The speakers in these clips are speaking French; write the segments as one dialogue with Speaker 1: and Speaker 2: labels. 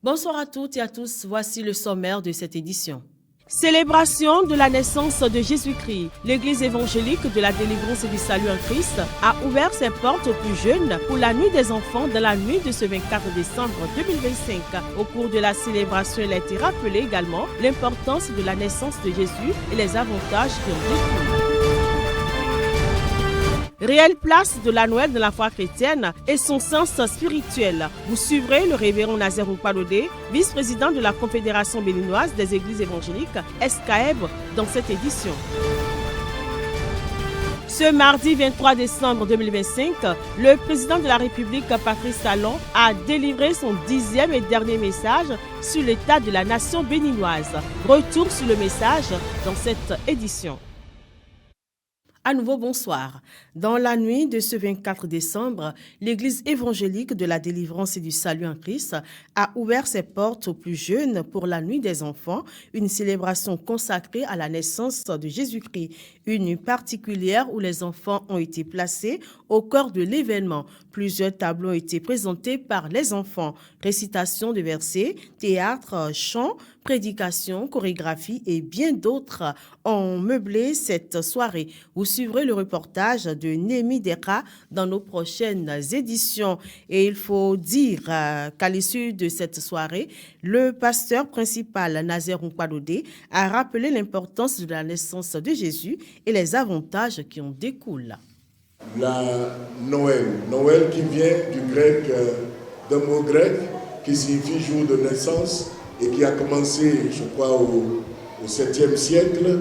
Speaker 1: Bonsoir à toutes et à tous, voici le sommaire de cette édition.
Speaker 2: Célébration de la naissance de Jésus-Christ. L'Église évangélique de la délivrance et du salut en Christ a ouvert ses portes aux plus jeunes pour la nuit des enfants dans la nuit de ce 24 décembre 2025. Au cours de la célébration, il a été rappelé également l'importance de la naissance de Jésus et les avantages qui en découlent. Réelle place de la Noël dans la foi chrétienne et son sens spirituel. Vous suivrez le révérend Nazaire Nkwadode, vice-président de la Confédération béninoise des églises évangéliques, SKEB, dans cette édition. Ce mardi 23 décembre 2025, le président de la République, Patrice Talon, a délivré son 10e et dernier message sur l'état de la nation béninoise. Retour sur le message dans cette édition.
Speaker 1: À nouveau, bonsoir. Dans la nuit de ce 24 décembre, l'Église évangélique de la délivrance et du salut en Christ a ouvert ses portes aux plus jeunes pour la nuit des enfants, une célébration consacrée à la naissance de Jésus-Christ, une nuit particulière où les enfants ont été placés au cœur de l'événement. Plusieurs tableaux ont été présentés par les enfants, récitation de versets, théâtre, chant, prédication, chorégraphie et bien d'autres ont meublé cette soirée. Vous suivrez le reportage de Némi Deka dans nos prochaines éditions. Et il faut dire qu'à l'issue de cette soirée, le pasteur principal Nazaire Nkwadode a rappelé l'importance de la naissance de Jésus et les avantages qui en découlent.
Speaker 3: La Noël qui vient du grec, d'un mot grec qui signifie jour de naissance et qui a commencé, je crois, au 7e siècle.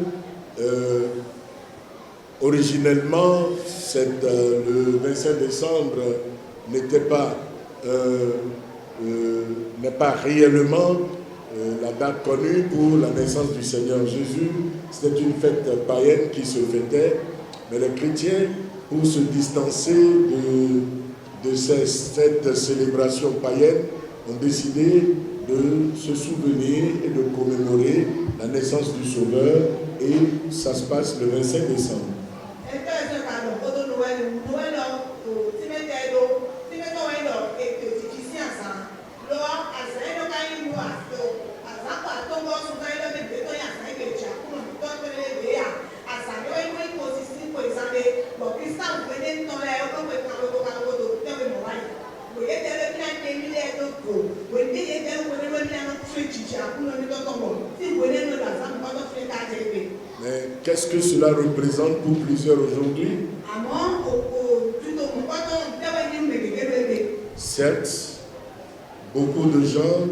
Speaker 3: Originellement, le 25 décembre n'est pas réellement la date connue pour la naissance du Seigneur Jésus. C'était une fête païenne qui se fêtait, mais les chrétiens, pour se distancer de cette célébration païenne, ont décidé de se souvenir et de commémorer la naissance du Sauveur, et ça se passe le 25 décembre. Mais qu'est-ce que cela représente pour plusieurs aujourd'hui? Certes, beaucoup de gens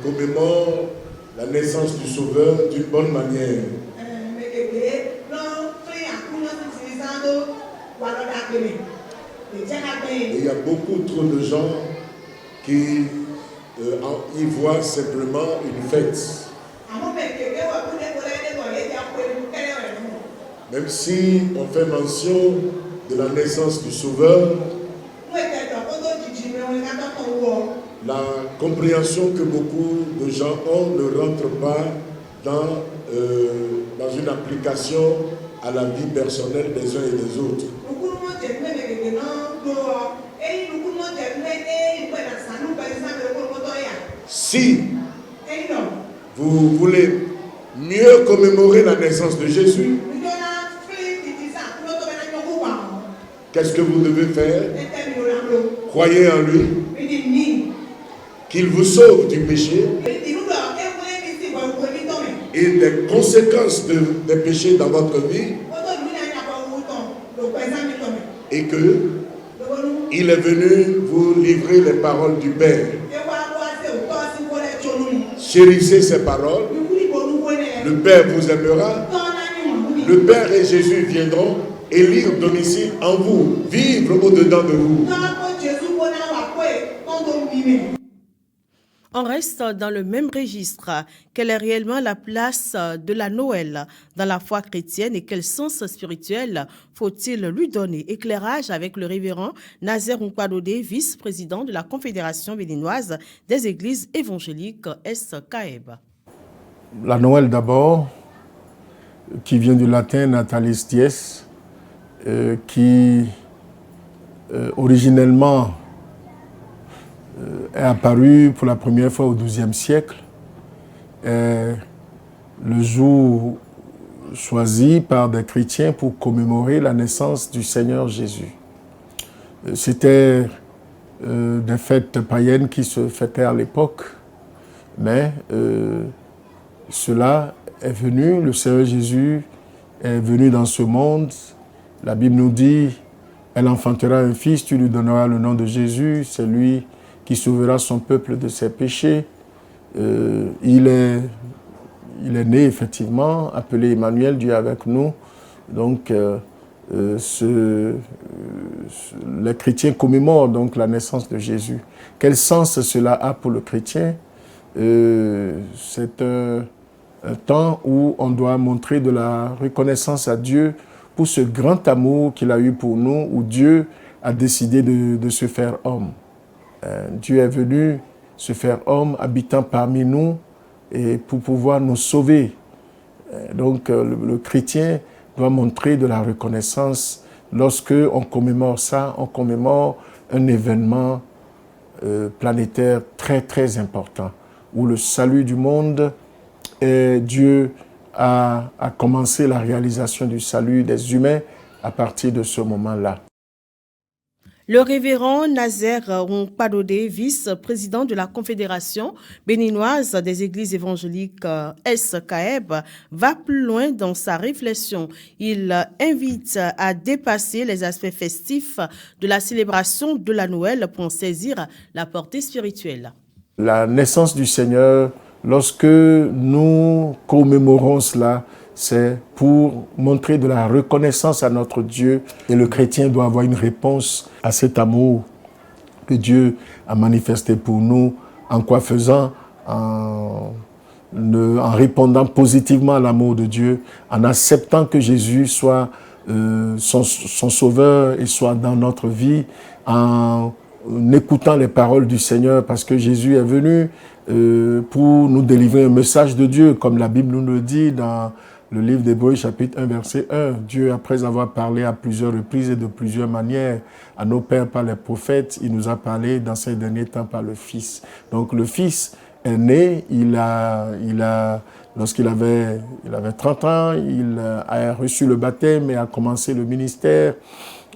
Speaker 3: commémorent la naissance du Sauveur d'une bonne manière. Et il y a beaucoup trop de gens qui y voient simplement une fête. Même si on fait mention de la naissance du Sauveur, la compréhension que beaucoup de gens ont ne rentre pas dans une application à la vie personnelle des uns et des autres. Si vous voulez mieux commémorer la naissance de Jésus, qu'est-ce que vous devez faire? Croyez en lui, qu'il vous sauve du péché et des conséquences des péchés dans votre vie, et qu'il est venu vous livrer les paroles du Père. Chérissez ces paroles, le Père vous aimera, le Père et Jésus viendront élire domicile en vous, vivre au-dedans de vous.
Speaker 1: On reste dans le même registre. Quelle est réellement la place de la Noël dans la foi chrétienne et quel sens spirituel faut-il lui donner? Éclairage avec le révérend Nazaire Nkwadode, vice-président de la Confédération béninoise des églises évangéliques SKEB.
Speaker 4: La Noël d'abord, qui vient du latin natalis dies, qui originellement est apparu pour la première fois au XIIe siècle. Est le jour choisi par des chrétiens pour commémorer la naissance du Seigneur Jésus. C'était des fêtes païennes qui se fêtaient à l'époque, mais cela est venu, le Seigneur Jésus est venu dans ce monde. La Bible nous dit, elle enfantera un fils, tu lui donneras le nom de Jésus, c'est lui qui sauvera son peuple de ses péchés. Il est né effectivement, appelé Emmanuel, Dieu avec nous. Donc, les chrétiens commémorent donc la naissance de Jésus. Quel sens cela a pour le chrétien? C'est un temps où on doit montrer de la reconnaissance à Dieu pour ce grand amour qu'il a eu pour nous, où Dieu a décidé de se faire homme. Dieu est venu se faire homme, habitant parmi nous, et pour pouvoir nous sauver. Donc le chrétien doit montrer de la reconnaissance. Lorsque on commémore ça, on commémore un événement planétaire très très important, où le salut du monde, et Dieu a commencé la réalisation du salut des humains à partir de ce moment-là.
Speaker 1: Le révérend Nazer Padode, vice-président de la Confédération béninoise des églises évangéliques SKEB, va plus loin dans sa réflexion. Il invite à dépasser les aspects festifs de la célébration de la Noël pour en saisir la portée spirituelle. La naissance du Seigneur, lorsque nous commémorons cela, c'est pour montrer de la reconnaissance à notre Dieu. Et le chrétien doit avoir une réponse à cet amour que Dieu a manifesté pour nous. En quoi faisant? En répondant positivement à l'amour de Dieu, en acceptant que Jésus soit son sauveur et soit dans notre vie, en écoutant les paroles du Seigneur, parce que Jésus est venu pour nous délivrer un message de Dieu, comme la Bible nous le dit dans le livre d'Hébreux, chapitre 1, verset 1. Dieu, après avoir parlé à plusieurs reprises et de plusieurs manières à nos pères par les prophètes, il nous a parlé dans ces derniers temps par le Fils. Donc le Fils est né, lorsqu'il avait 30 ans, il a reçu le baptême et a commencé le ministère.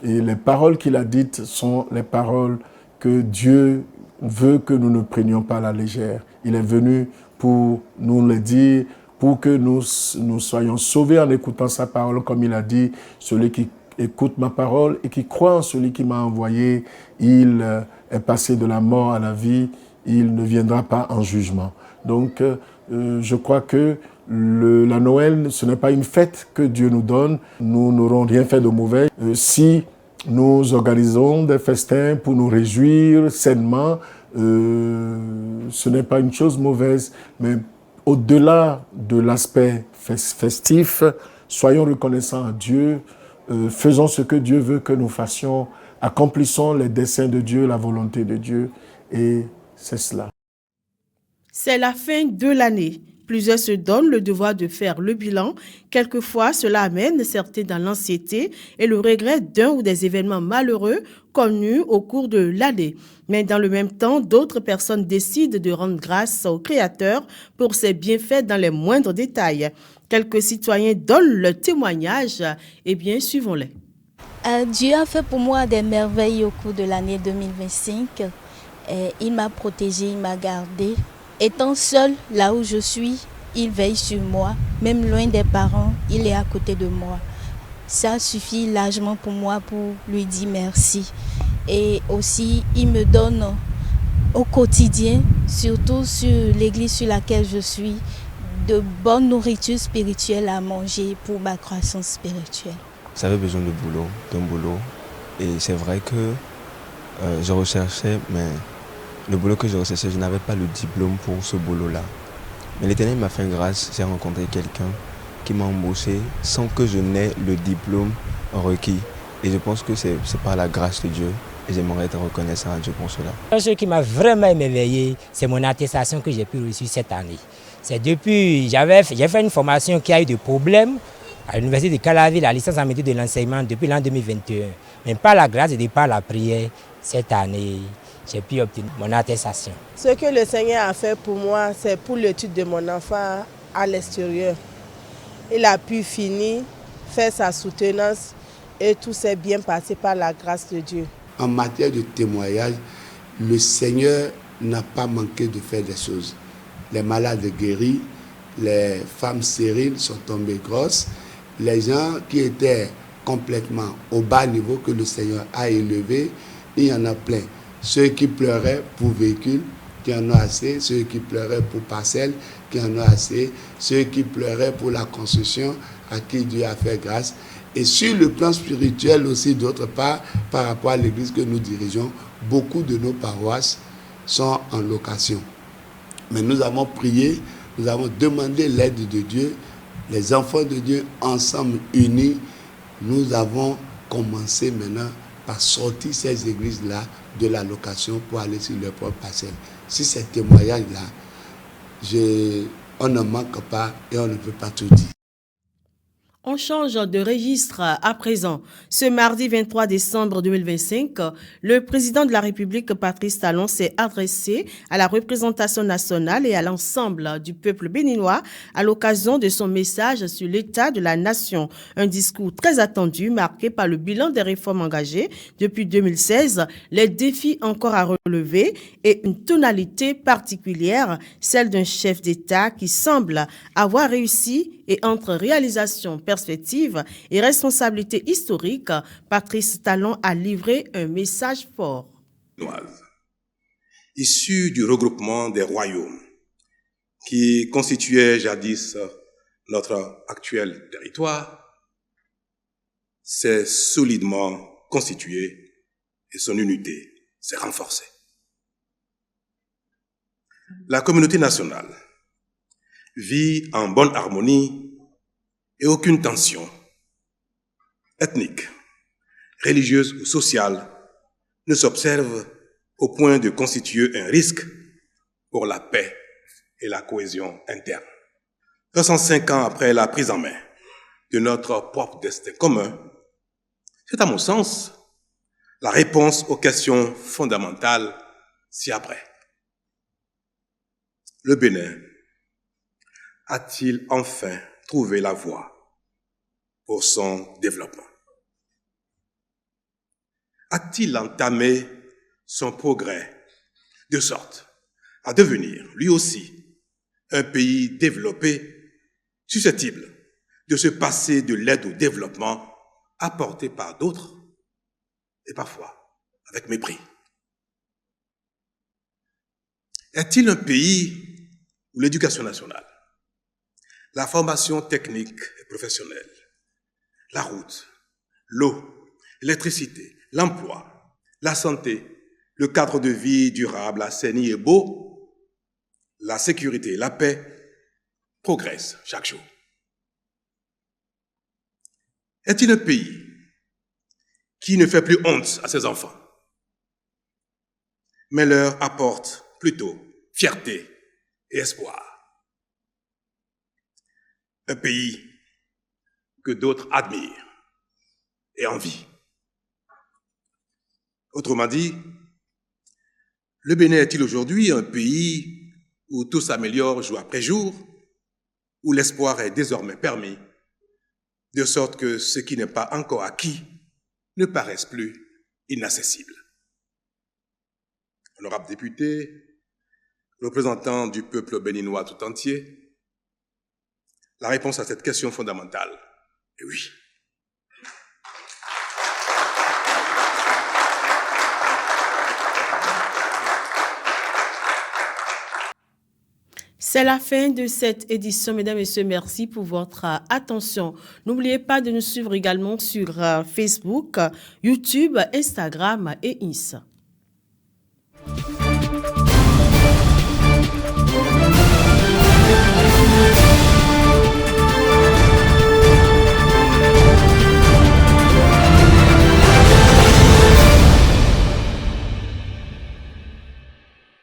Speaker 1: Et les paroles qu'il a dites sont les paroles que Dieu veut que nous ne prenions pas à la légère. Il est venu pour nous le dire, pour que nous soyons sauvés en écoutant sa parole, comme il a dit, celui qui écoute ma parole et qui croit en celui qui m'a envoyé, il est passé de la mort à la vie, il ne viendra pas en jugement. Donc, je crois que la Noël, ce n'est pas une fête que Dieu nous donne, nous n'aurons rien fait de mauvais. Si nous organisons des festins pour nous réjouir sainement, ce n'est pas une chose mauvaise, mais au-delà de l'aspect festif, soyons reconnaissants à Dieu, faisons ce que Dieu veut que nous fassions, accomplissons les desseins de Dieu, la volonté de Dieu, et c'est cela. C'est la fin de l'année. Plusieurs se donnent le devoir de faire le bilan. Quelquefois, cela amène certains dans l'anxiété et le regret d'un ou des événements malheureux connus au cours de l'année. Mais dans le même temps, d'autres personnes décident de rendre grâce au Créateur pour ses bienfaits dans les moindres détails. Quelques citoyens donnent le témoignage. Eh bien, suivons-les.
Speaker 5: Dieu a fait pour moi des merveilles au cours de l'année 2025. Il m'a protégée, il m'a gardée. Étant seul là où je suis, il veille sur moi. Même loin des parents, il est à côté de moi. Ça suffit largement pour moi pour lui dire merci. Et aussi, il me donne au quotidien, surtout sur l'église sur laquelle je suis, de bonne nourriture spirituelle à manger pour ma croissance spirituelle.
Speaker 6: J'avais besoin d'un boulot. Et c'est vrai que je recherchais, mais le boulot que je recherchais, je n'avais pas le diplôme pour ce boulot-là. Mais l'Éternel m'a fait grâce, j'ai rencontré quelqu'un qui m'a embauché sans que je n'ai le diplôme requis. Et je pense que c'est par la grâce de Dieu. Et j'aimerais être reconnaissant à Dieu pour cela.
Speaker 7: Ce qui m'a vraiment émerveillé, c'est mon attestation que j'ai pu reçu cette année. C'est depuis, j'ai fait une formation qui a eu des problèmes à l'université de Calavi, la licence en métier de l'enseignement depuis l'an 2021. Mais par la grâce et par la prière, cette année, j'ai pu obtenir mon attestation.
Speaker 2: Ce que le Seigneur a fait pour moi, c'est pour l'étude de mon enfant à l'extérieur. Il a pu finir, faire sa soutenance et tout s'est bien passé par la grâce de Dieu.
Speaker 8: En matière de témoignage, le Seigneur n'a pas manqué de faire des choses. Les malades guéris, les femmes stériles sont tombées grosses, les gens qui étaient complètement au bas niveau que le Seigneur a élevé, il y en a plein. Ceux qui pleuraient pour véhicules, qui en ont assez, ceux qui pleuraient pour parcelles, qui en ont assez, ceux qui pleuraient pour la construction, à qui Dieu a fait grâce. Et sur le plan spirituel aussi, d'autre part, par rapport à l'église que nous dirigeons, beaucoup de nos paroisses sont en location. Mais nous avons prié, nous avons demandé l'aide de Dieu, les enfants de Dieu ensemble unis, nous avons commencé maintenant par sortir ces églises-là de la location pour aller sur leur propre parcelle. Si ces témoignages-là, on ne manque pas et on ne peut pas tout dire.
Speaker 1: On change de registre à présent. Ce mardi 23 décembre 2025, le président de la République, Patrice Talon, s'est adressé à la représentation nationale et à l'ensemble du peuple béninois à l'occasion de son message sur l'état de la nation. Un discours très attendu, marqué par le bilan des réformes engagées depuis 2016, les défis encore à relever et une tonalité particulière, celle d'un chef d'État qui semble avoir réussi. Et entre réalisation, perspective et responsabilité historique, Patrice Talon a livré un message fort.
Speaker 9: Issu du regroupement des royaumes qui constituaient jadis notre actuel territoire, s'est solidement constitué et son unité s'est renforcée. La communauté nationale vit en bonne harmonie et aucune tension ethnique, religieuse ou sociale ne s'observe au point de constituer un risque pour la paix et la cohésion interne. 305 ans après la prise en main de notre propre destin commun, c'est à mon sens la réponse aux questions fondamentales ci-après. Le Bénin a-t-il enfin trouvé la voie pour son développement? A-t-il entamé son progrès de sorte à devenir, lui aussi, un pays développé, susceptible de se passer de l'aide au développement apportée par d'autres et parfois avec mépris? Est-il un pays où l'éducation nationale, la formation technique et professionnelle, la route, l'eau, l'électricité, l'emploi, la santé, le cadre de vie durable, assaini et beau, la sécurité et la paix progressent chaque jour? Est-il un pays qui ne fait plus honte à ses enfants, mais leur apporte plutôt fierté et espoir? Un pays que d'autres admirent et envient. Autrement dit, le Bénin est-il aujourd'hui un pays où tout s'améliore jour après jour, où l'espoir est désormais permis, de sorte que ce qui n'est pas encore acquis ne paraisse plus inaccessible? Honorables députés, représentants du peuple béninois tout entier, la réponse à cette question fondamentale est oui.
Speaker 1: C'est la fin de cette édition. Mesdames et messieurs, merci pour votre attention. N'oubliez pas de nous suivre également sur Facebook, YouTube, Instagram et Insta.